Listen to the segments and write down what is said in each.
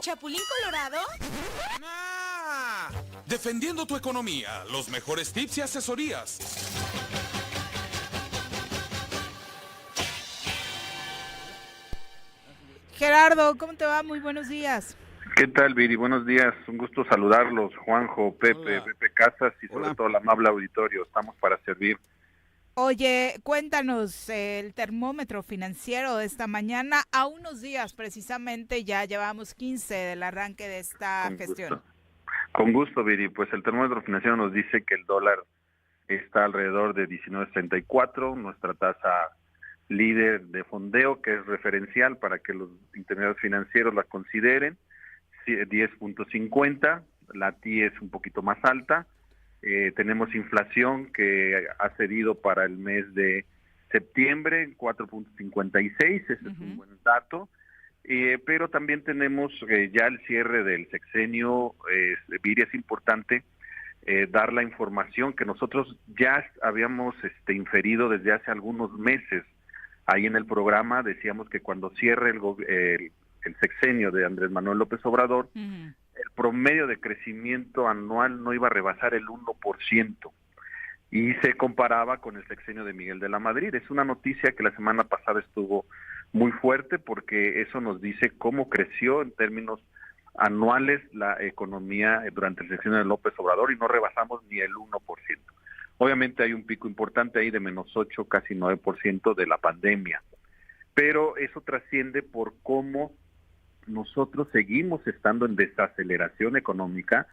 Chapulín Colorado? ¡Ah! Defendiendo tu economía, los mejores tips y asesorías. Gerardo, ¿cómo te va? Muy buenos días. ¿Qué tal, Viri? Buenos días, un gusto saludarlos, Juanjo, Pepe, Hola. Pepe Casas y sobre Hola. todo el amable auditorio, estamos para servir. Oye, cuéntanos el termómetro financiero de esta mañana, a unos días precisamente, ya llevamos 15 del arranque de esta Con gestión. gusto. Con gusto, Viri, pues el termómetro financiero nos dice que el dólar está alrededor de 19.64, nuestra tasa líder de fondeo, que es referencial para que los intermediarios financieros la consideren, 10.50, la TI es un poquito más alta, tenemos inflación que ha cedido para el mes de septiembre, 4.56, ese es un buen dato, pero también tenemos ya el cierre del sexenio, Viri, es importante dar la información que nosotros ya habíamos inferido desde hace algunos meses. Ahí en el programa decíamos que cuando cierre el sexenio de Andrés Manuel López Obrador, el promedio de crecimiento anual no iba a rebasar el 1%, y se comparaba con el sexenio de Miguel de la Madrid. Es una noticia que la semana pasada estuvo muy fuerte porque eso nos dice cómo creció en términos anuales la economía durante el sexenio de López Obrador y no rebasamos ni el 1%. Obviamente hay un pico importante ahí de -8, casi 9% de la pandemia, pero eso trasciende por cómo nosotros seguimos estando en desaceleración económica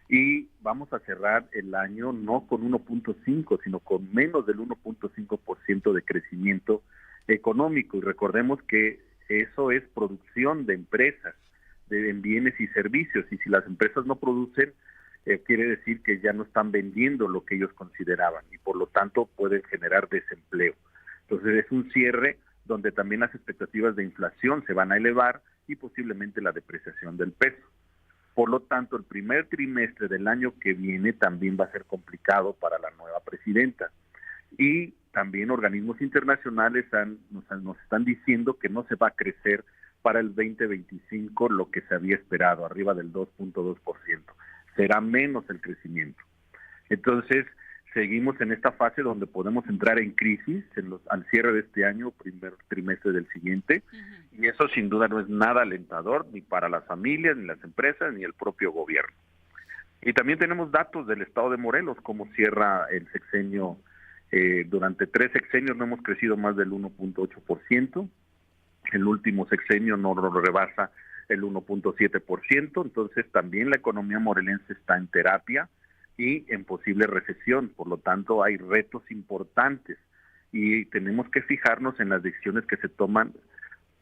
y vamos a cerrar el año no con 1.5, sino con menos del 1.5% de crecimiento económico. Y recordemos que eso es producción de empresas, de bienes y servicios, y si las empresas no producen, quiere decir que ya no están vendiendo lo que ellos consideraban y por lo tanto pueden generar desempleo. Entonces es un cierre donde también las expectativas de inflación se van a elevar y posiblemente la depreciación del peso. Por lo tanto, el primer trimestre del año que viene también va a ser complicado para la nueva presidenta. Y también organismos internacionales nos están diciendo que no se va a crecer para el 2025 lo que se había esperado, arriba del 2.2%. Será menos el crecimiento. Entonces, seguimos en esta fase donde podemos entrar en crisis al cierre de este año, primer trimestre del siguiente, y eso sin duda no es nada alentador ni para las familias, ni las empresas, ni el propio gobierno. Y también tenemos datos del estado de Morelos, cómo cierra el sexenio. Durante 3 sexenios no hemos crecido más del 1.8%, el último sexenio no rebasa el 1.7%, entonces también la economía morelense está en terapia y en posible recesión, por lo tanto hay retos importantes y tenemos que fijarnos en las decisiones que se toman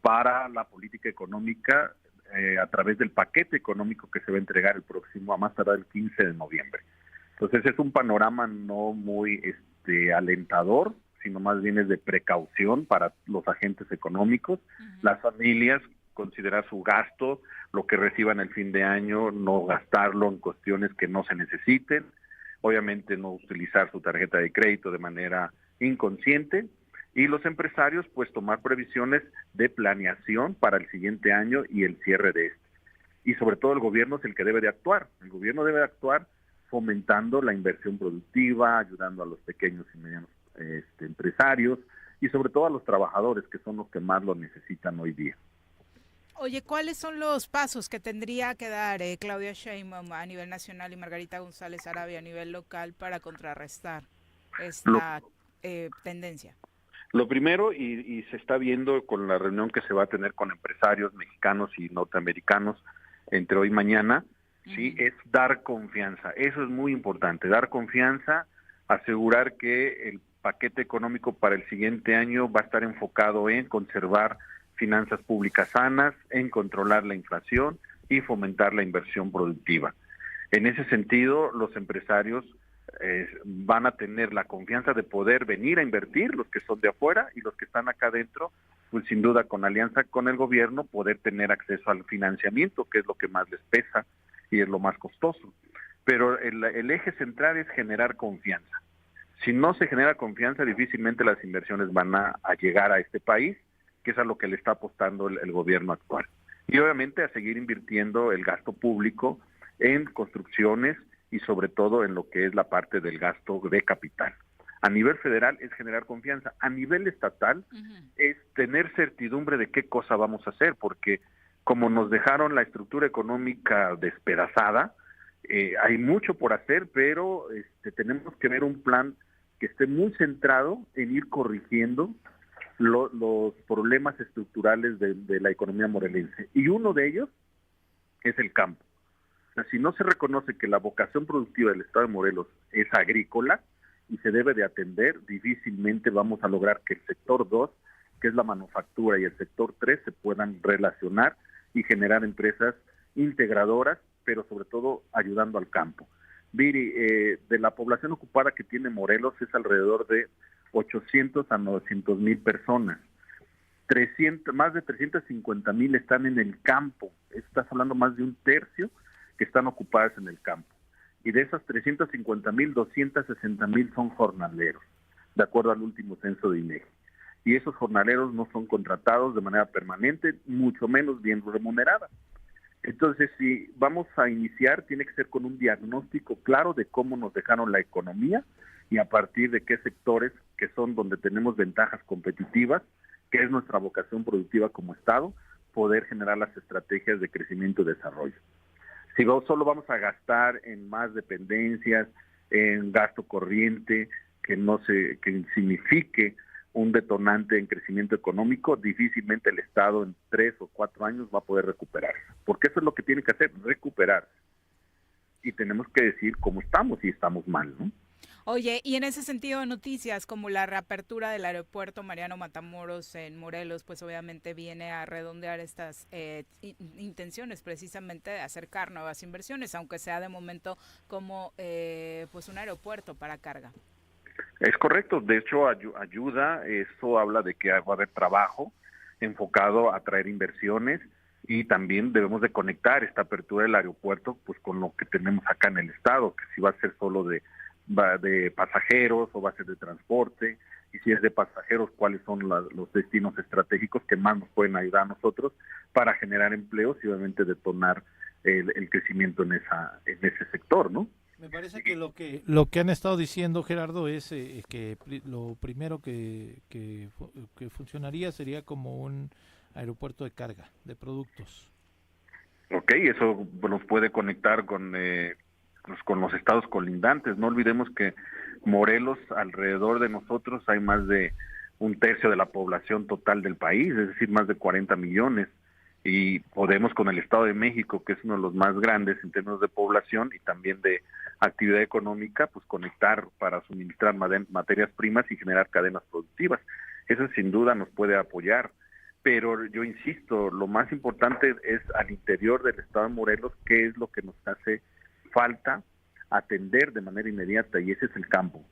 para la política económica a través del paquete económico que se va a entregar el próximo, a más tardar el 15 de noviembre. Entonces es un panorama no muy alentador, sino más bien es de precaución para los agentes económicos, las familias, considerar su gasto, lo que reciban el fin de año, no gastarlo en cuestiones que no se necesiten, obviamente no utilizar su tarjeta de crédito de manera inconsciente, y los empresarios pues tomar previsiones de planeación para el siguiente año y el cierre de este. Y sobre todo el gobierno es el que debe de actuar, el gobierno debe de actuar fomentando la inversión productiva, ayudando a los pequeños y medianos empresarios y sobre todo a los trabajadores que son los que más lo necesitan hoy día. Oye, ¿cuáles son los pasos que tendría que dar Claudia Sheinbaum a nivel nacional y Margarita González Arabia a nivel local para contrarrestar esta tendencia? Lo primero, y se está viendo con la reunión que se va a tener con empresarios mexicanos y norteamericanos entre hoy y mañana, sí, es dar confianza. Eso es muy importante, dar confianza, asegurar que el paquete económico para el siguiente año va a estar enfocado en conservar finanzas públicas sanas, en controlar la inflación y fomentar la inversión productiva. En ese sentido, los empresarios van a tener la confianza de poder venir a invertir, los que son de afuera y los que están acá adentro, pues sin duda con alianza con el gobierno poder tener acceso al financiamiento, que es lo que más les pesa y es lo más costoso. Pero el eje central es generar confianza. Si no se genera confianza, difícilmente las inversiones van a llegar a este país, que es a lo que le está apostando el gobierno actual. Y obviamente a seguir invirtiendo el gasto público en construcciones y sobre todo en lo que es la parte del gasto de capital. A nivel federal es generar confianza. A nivel estatal es tener certidumbre de qué cosa vamos a hacer, porque como nos dejaron la estructura económica despedazada, hay mucho por hacer, pero tenemos que ver un plan que esté muy centrado en ir corrigiendo los problemas estructurales de la economía morelense. Y uno de ellos es el campo. O sea, si no se reconoce que la vocación productiva del Estado de Morelos es agrícola y se debe de atender, difícilmente vamos a lograr que el sector 2, que es la manufactura, y el sector 3 se puedan relacionar y generar empresas integradoras, pero sobre todo ayudando al campo. Viri, de la población ocupada que tiene Morelos es alrededor de 800 a 900 mil personas. Más de 350,000 están en el campo. Estás hablando más de un tercio que están ocupadas en el campo. Y de esas 350,000, 260,000 son jornaleros, de acuerdo al último censo de INEGI. Y esos jornaleros no son contratados de manera permanente, mucho menos bien remunerados. Entonces, si vamos a iniciar, tiene que ser con un diagnóstico claro de cómo nos dejaron la economía y a partir de qué sectores que son donde tenemos ventajas competitivas, que es nuestra vocación productiva como Estado, poder generar las estrategias de crecimiento y desarrollo. Si solo vamos a gastar en más dependencias, en gasto corriente, que signifique un detonante en crecimiento económico, difícilmente el Estado en 3 o 4 años va a poder recuperarse. Porque eso es lo que tiene que hacer, recuperarse. Y tenemos que decir cómo estamos y estamos mal, ¿no? Oye, y en ese sentido, noticias como la reapertura del aeropuerto Mariano Matamoros en Morelos, pues obviamente viene a redondear estas intenciones precisamente de acercar nuevas inversiones, aunque sea de momento como pues un aeropuerto para carga. Es correcto, de hecho ayuda, eso habla de que va a haber trabajo enfocado a traer inversiones y también debemos de conectar esta apertura del aeropuerto pues con lo que tenemos acá en el estado, que si va a ser solo de pasajeros o va a ser de transporte, y si es de pasajeros, cuáles son los destinos estratégicos que más nos pueden ayudar a nosotros para generar empleos y obviamente detonar el crecimiento en ese sector, ¿no? Me parece que lo que han estado diciendo, Gerardo, es que lo primero que funcionaría sería como un aeropuerto de carga de productos. Ok, eso nos puede conectar con los estados colindantes. No olvidemos que Morelos, alrededor de nosotros, hay más de un tercio de la población total del país, es decir, más de 40 millones. Y podemos con el Estado de México, que es uno de los más grandes en términos de población y también de actividad económica, pues conectar para suministrar materias primas y generar cadenas productivas. Eso sin duda nos puede apoyar. Pero yo insisto, lo más importante es al interior del Estado de Morelos, qué es lo que nos hace falta atender de manera inmediata, y ese es el campo.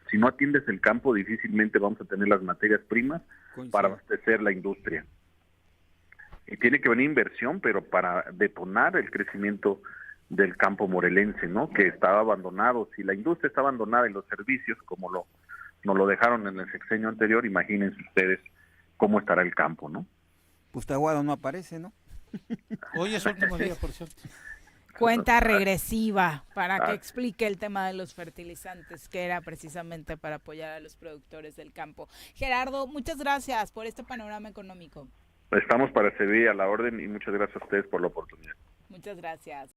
Si no atiendes el campo, difícilmente vamos a tener las materias primas para abastecer la industria. Y tiene que venir inversión, pero para detonar el crecimiento del campo morelense, ¿no? Que estaba abandonado. Si la industria está abandonada y los servicios, como nos lo dejaron en el sexenio anterior, imagínense ustedes cómo estará el campo, ¿no? Pues Tahuado no aparece, ¿no? Hoy es su último día, por cierto. Cuenta regresiva para que explique el tema de los fertilizantes, que era precisamente para apoyar a los productores del campo. Gerardo, muchas gracias por este panorama económico. Estamos para servir a la orden y muchas gracias a ustedes por la oportunidad. Muchas gracias.